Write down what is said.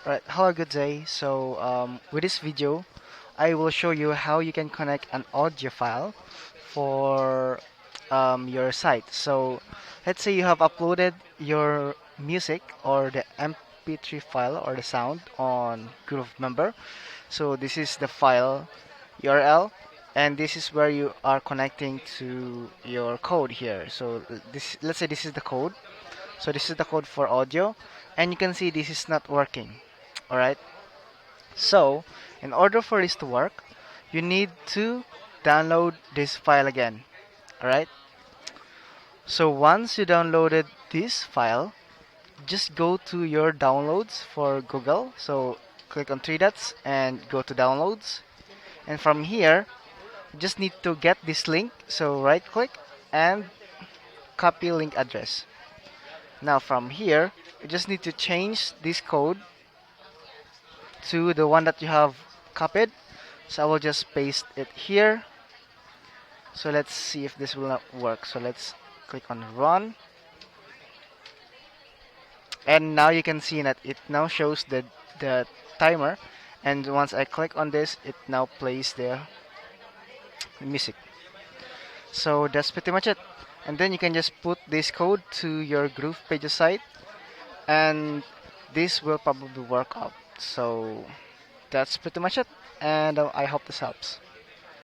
Right, hello, good day. With this video, I will show you how you can connect an audio file for your site. So, let's say you have uploaded your music or the MP3 file or the sound on GrooveMember. So, this is the file URL, and this is where you are connecting to your code here. So, let's say this is the code. So, this is the code for audio, and you can see this is not working. All right. So, in order for this to work, you need to download this file again. Alright? So, once you downloaded this file, just go to your downloads for Google. So, click on three dots and go to downloads. And from here, you just need to get this link. So, right click and copy link address. Now, from here, you just need to change this code to the one that you have copied. So, I will just paste it here. So let's see if this will not work. So let's click on run. And now you can see that it now shows the timer. And once I click on this, it now plays the music. So that's pretty much it. And then you can just put this code to your GroovePages site, and this will probably work out. So that's pretty much it. And I hope this helps.